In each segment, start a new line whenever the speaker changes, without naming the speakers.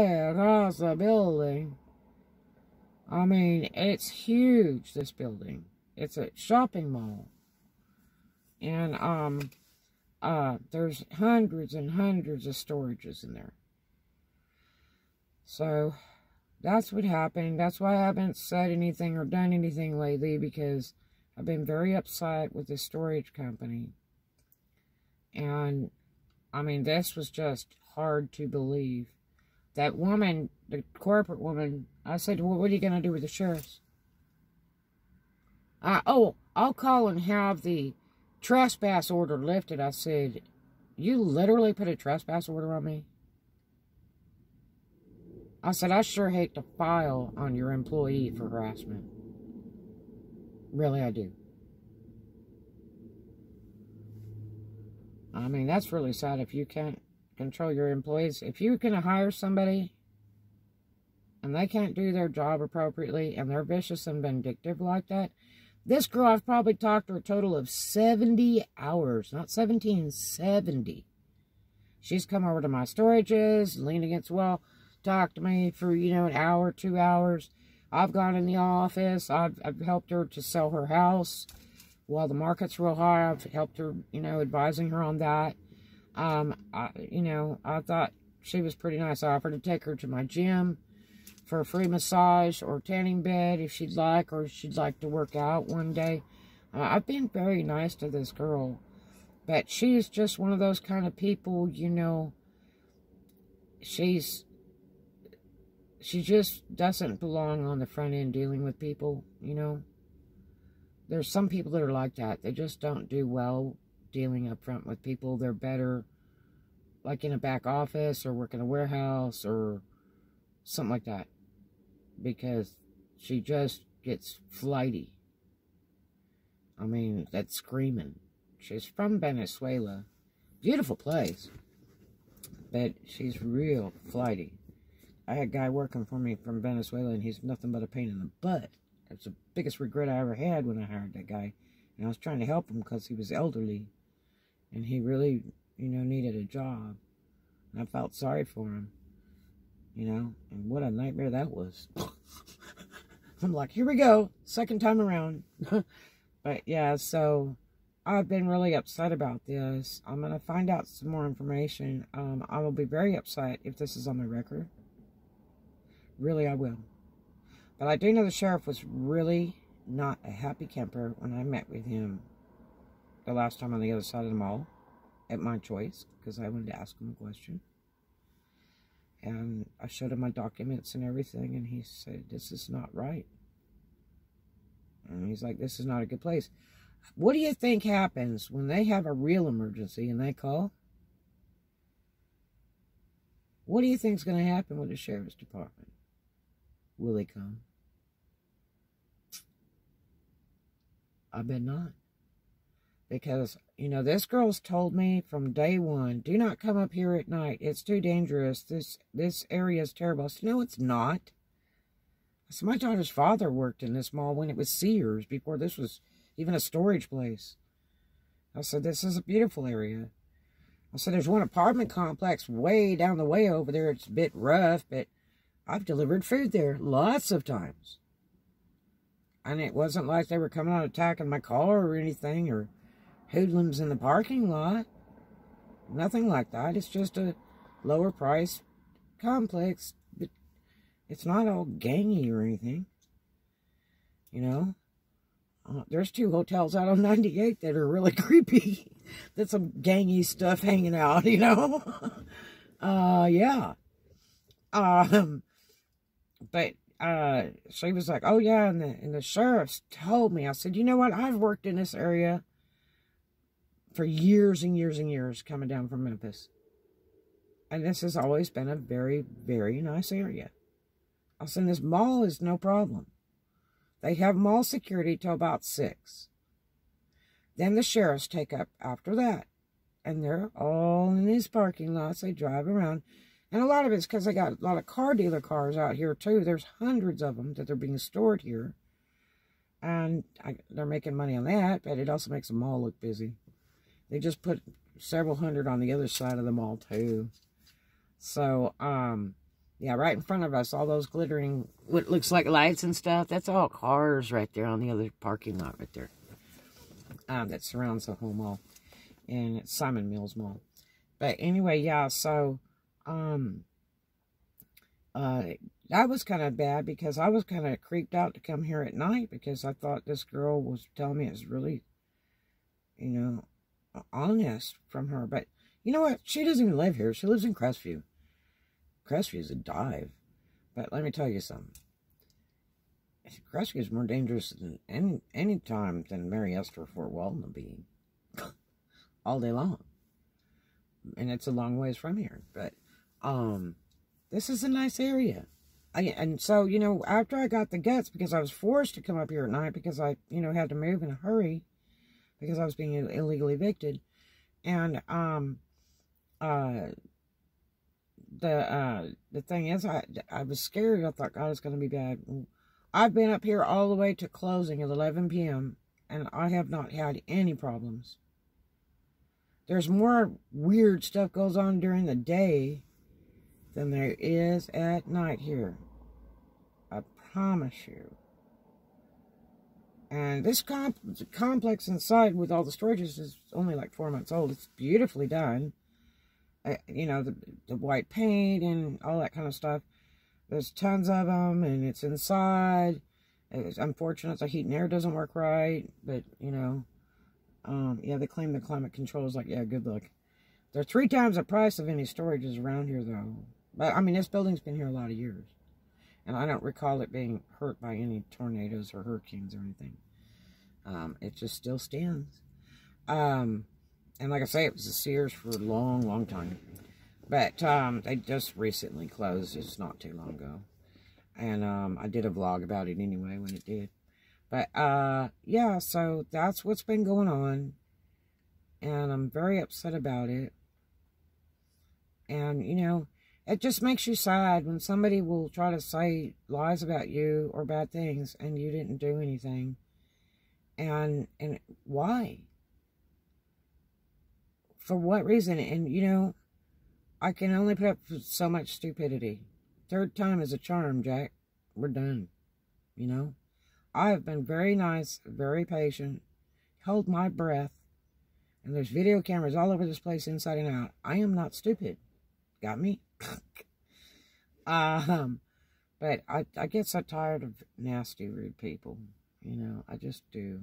way across the building. I mean, it's huge, this building. It's a shopping mall. And, there's hundreds and hundreds of storages in there. So, that's what happened. That's why I haven't said anything or done anything lately, because I've been very upset with the storage company. And, I mean, this was just hard to believe. That woman, the corporate woman, I said, well, what are you going to do with the sheriffs? Oh, I'll call and have the trespass order lifted. I said, you literally put a trespass order on me? I said, I sure hate to file on your employee for harassment. Really, I do. I mean, that's really sad if you can't control your employees. If you're going to hire somebody and they can't do their job appropriately and they're vicious and vindictive like that. This girl, I've probably talked to her a total of 70 hours. Not 17, 70. She's come over to my storages, leaned against the wall, talked to me for, an hour, 2 hours. I've gone in the office. I've helped her to sell her house. While the market's real high, I've helped her, advising her on that. I thought she was pretty nice. I offered to take her to my gym for a free massage or tanning bed if she'd like, or she'd like to work out one day. I've been very nice to this girl, but she's just one of those kind of people, she just doesn't belong on the front end dealing with people, There's some people that are like that. They just don't do well dealing up front with people. They're better like in a back office or work in a warehouse or something like that, because she just gets flighty. I mean, that's screaming. She's from Venezuela. Beautiful place, but she's real flighty. I had a guy working for me from Venezuela, and he's nothing but a pain in the butt. That's the biggest regret I ever had when I hired that guy. And I was trying to help him because he was elderly. And he really, needed a job. And I felt sorry for him. And what a nightmare that was. I'm like, here we go. Second time around. But yeah, so I've been really upset about this. I'm going to find out some more information. I will be very upset if this is on my record. Really, I will. But I do know the sheriff was really not a happy camper when I met with him the last time on the other side of the mall at my choice, because I wanted to ask him a question. And I showed him my documents and everything, and he said, this is not right. And he's like, this is not a good place. What do you think happens when they have a real emergency and they call? What do you think is going to happen with the sheriff's department? Will they come? I bet not. Because, this girl's told me from day one, do not come up here at night. It's too dangerous. This area is terrible. I said, no, it's not. I said, my daughter's father worked in this mall when it was Sears, before this was even a storage place. I said, this is a beautiful area. I said, there's one apartment complex way down the way over there. It's a bit rough, but I've delivered food there lots of times. And it wasn't like they were coming out attacking my car or anything, or hoodlums in the parking lot. Nothing like that. It's just a lower price complex. But it's not all gangy or anything. There's 2 hotels out on 98 that are really creepy. That's some gangy stuff hanging out, yeah. But she was like, oh yeah, and the sheriff's told me. I said, you know what? I've worked in this area for years and years and years coming down from Memphis. And this has always been a very, very nice area. I said, this mall is no problem. They have mall security till about 6. Then the sheriffs take up after that. And they're all in these parking lots. They drive around. And a lot of it's because they got a lot of car dealer cars out here, too. There's hundreds of them that are being stored here. And they're making money on that, but it also makes the mall look busy. They just put several hundred on the other side of the mall, too. So, Yeah, right in front of us, all those glittering, what looks like lights and stuff. That's all cars right there on the other parking lot right there. That surrounds the whole mall. And it's Simon Mills Mall. But anyway, yeah, so, that was kind of bad because I was kind of creeped out to come here at night because I thought this girl was telling me it was really, you know, honest from her. But you know what? She doesn't even live here. She lives in Crestview. Crestview is a dive. But let me tell you something. Crestview is more dangerous than any time than Mary Esther or Fort Walton will be. All day long. And it's a long ways from here. But, this is a nice area. And so, you know, after I got the guts, because I was forced to come up here at night because I, you know, had to move in a hurry because I was being illegally evicted. And, the thing is, I was scared. I thought, God, it's going to be bad. I've been up here all the way to closing at 11 p.m. and I have not had any problems. There's more weird stuff goes on during the day than there is at night here. I promise you. And this complex inside with all the storages is only like 4 months old. It's beautifully done. You know, the white paint and all that kind of stuff. There's tons of them, and it's inside. It's unfortunate the heat and air doesn't work right, but, you know, yeah, they claim the climate control is like, yeah, good luck. They're 3 times the price of any storages around here, though. But, I mean, this building's been here a lot of years. And I don't recall it being hurt by any tornadoes or hurricanes or anything. It just still stands. And like I say, it was a Sears for a long, long time. But they just recently closed. It's not too long ago. And I did a vlog about it anyway when it did. But, yeah, so that's what's been going on. And I'm very upset about it. And, you know, it just makes you sad when somebody will try to say lies about you or bad things and you didn't do anything. And why? For what reason? And, you know, I can only put up with so much stupidity. 3rd time is a charm, Jack. We're done. You know? I have been very nice, very patient, held my breath, and there's video cameras all over this place inside and out. I am not stupid. Got me? But I get so tired of nasty, rude people. You know, I just do.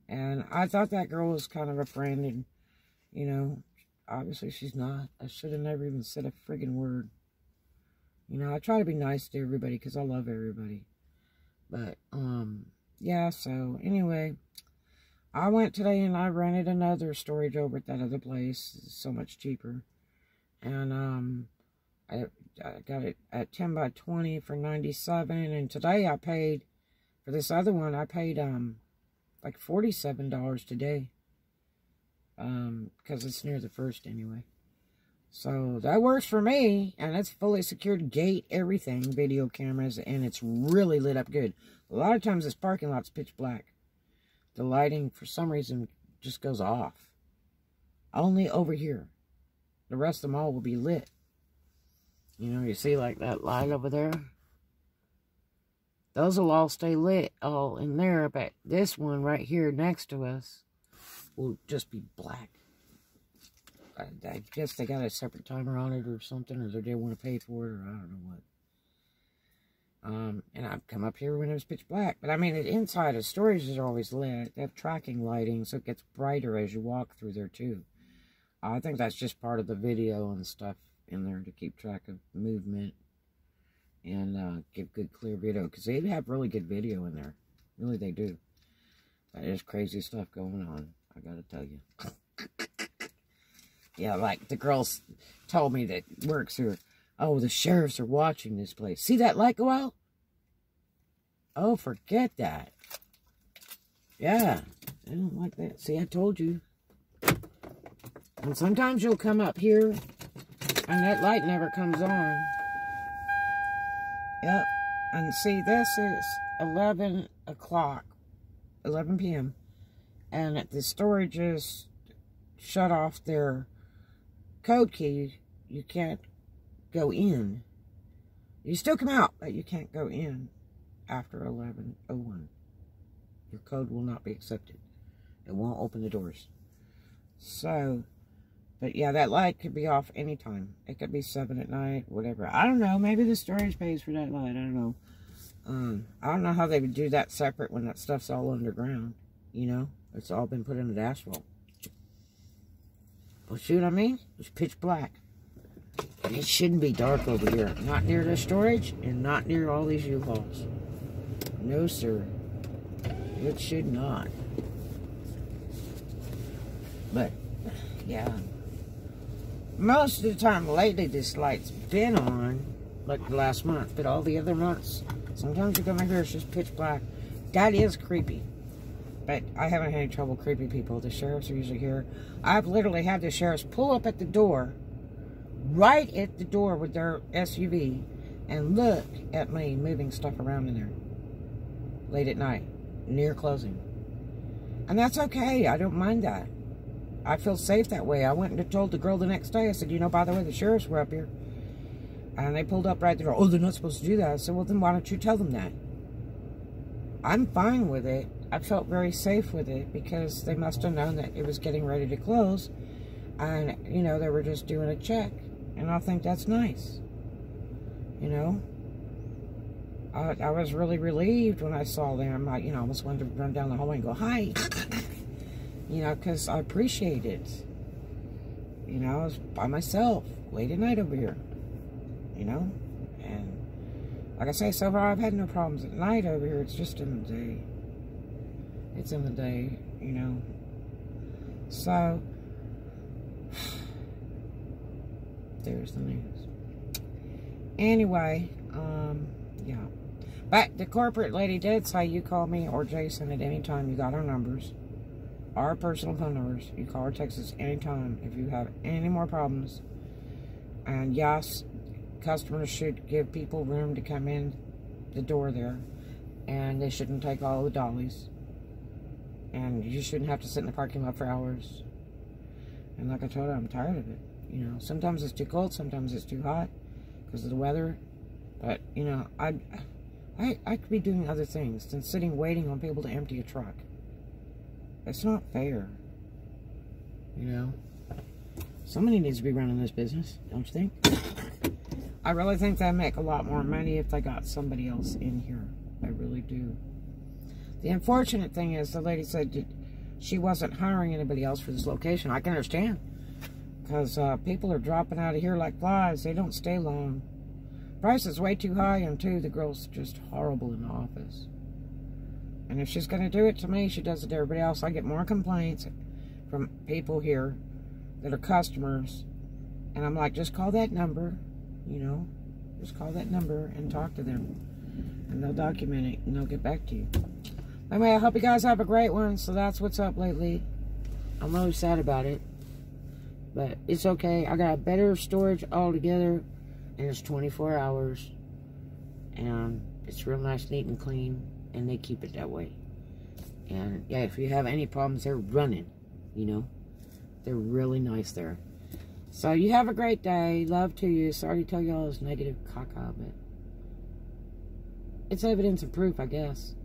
And I thought that girl was kind of a friend, and, you know, obviously she's not. I should have never even said a friggin' word. You know, I try to be nice to everybody because I love everybody. But, yeah, so, anyway, I went today and I rented another storage over at that other place. It's so much cheaper. And, I got it at 10 by 20 for $97. And today I paid, for this other one, I paid, like $47 today. Because it's near the 1st anyway. So, that works for me. And it's fully secured gate, everything, video cameras, and it's really lit up good. A lot of times this parking lot's pitch black. The lighting, for some reason, just goes off. Only over here. The rest of the mall will be lit. You know, you see like that light over there? Those will all stay lit all in there, but this one right here next to us will just be black. I guess they got a separate timer on it or something, or they didn't want to pay for it, or I don't know what. And I've come up here when it was pitch black. But I mean, the inside of storage is always lit. They have tracking lighting, so it gets brighter as you walk through there too. I think that's just part of the video and stuff in there to keep track of movement and give good clear video, because they have really good video in there. Really, they do. But there's crazy stuff going on, I gotta tell you. Yeah, like the girls told me that works here. Oh, the sheriffs are watching this place. See that light go out? Oh, forget that. Yeah, I don't like that. See, I told you. And sometimes you'll come up here and that light never comes on. Yep. And see, this is 11 o'clock, 11 p.m. And the storage is shut off their code key. You can't go in. You still come out, but you can't go in after 11:01. Your code will not be accepted. It won't open the doors. So, but yeah, that light could be off anytime. It could be 7 at night, whatever. I don't know. Maybe the storage pays for that light. I don't know. I don't know how they would do that separate when that stuff's all underground. You know, it's all been put into the asphalt. Well, see what I mean? It's pitch black. And it shouldn't be dark over here. Not near the storage and not near all these U-Hauls. No, sir. It should not. But, yeah. Most of the time lately, this light's been on, like the last month. But all the other months, sometimes you come in here, it's just pitch black. That is creepy. But I haven't had any trouble creepy people. The sheriffs are usually here. I've literally had the sheriffs pull up at the door, right at the door with their SUV, and look at me moving stuff around in there late at night, near closing. And that's okay. I don't mind that. I feel safe that way. I went and told the girl the next day, I said, you know, by the way, the sheriffs were up here. And they pulled up right there. Oh, they're not supposed to do that. I said, well, then why don't you tell them that? I'm fine with it. I felt very safe with it because they must have known that it was getting ready to close. And, you know, they were just doing a check. And I think that's nice. You know? I was really relieved when I saw them. I, you know, almost wanted to run down the hallway and go, hi. You know, because I appreciate it. You know, I was by myself late at night over here. You know? And like I say, so far I've had no problems at night over here. It's just in the day. It's in the day, you know. So, there's the news. Anyway, yeah. But the corporate lady did say you call me or Jason at any time. You got our numbers. Our personal phone numbers. You call or text us anytime if you have any more problems. And yes, customers should give people room to come in the door there. And they shouldn't take all the dollies. And you shouldn't have to sit in the parking lot for hours. And like I told her, I'm tired of it. You know, sometimes it's too cold, sometimes it's too hot because of the weather. But, you know, I could be doing other things than sitting waiting on people to empty a truck. It's not fair. You know? Somebody needs to be running this business, don't you think? I really think they make a lot more money if they got somebody else in here. I really do. The unfortunate thing is the lady said she wasn't hiring anybody else for this location. I can understand. Because people are dropping out of here like flies. They don't stay long. Price is way too high, and too, the girl's just horrible in the office. And if she's going to do it to me, she does it to everybody else. I get more complaints from people here that are customers. And I'm like, just call that number, you know. Just call that number and talk to them. And they'll document it, and they'll get back to you. Anyway, I hope you guys have a great one. So that's what's up lately. I'm really sad about it. But it's okay. I got better storage altogether. And it's 24 hours. And it's real nice, neat, and clean. And they keep it that way. And yeah, if you have any problems, they're running. You know. They're really nice there. So you have a great day. Love to you. Sorry to tell you all this negative caca, but it's evidence and proof, I guess.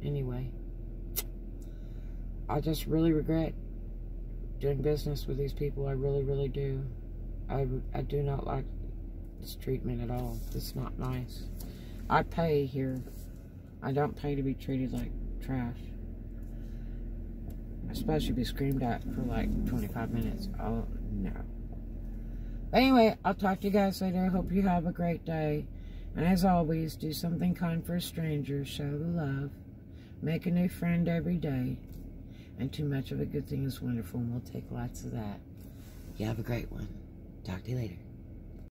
Anyway. I just really regret doing business with these people. I really, really do. I do not like this treatment at all. It's not nice. I pay here. I don't pay to be treated like trash. Especially be screamed at for like 25 minutes. Oh, no. But anyway, I'll talk to you guys later. I hope you have a great day. And as always, do something kind for a stranger. Show the love. Make a new friend every day. And too much of a good thing is wonderful, and we'll take lots of that. You have a great one. Talk to you later.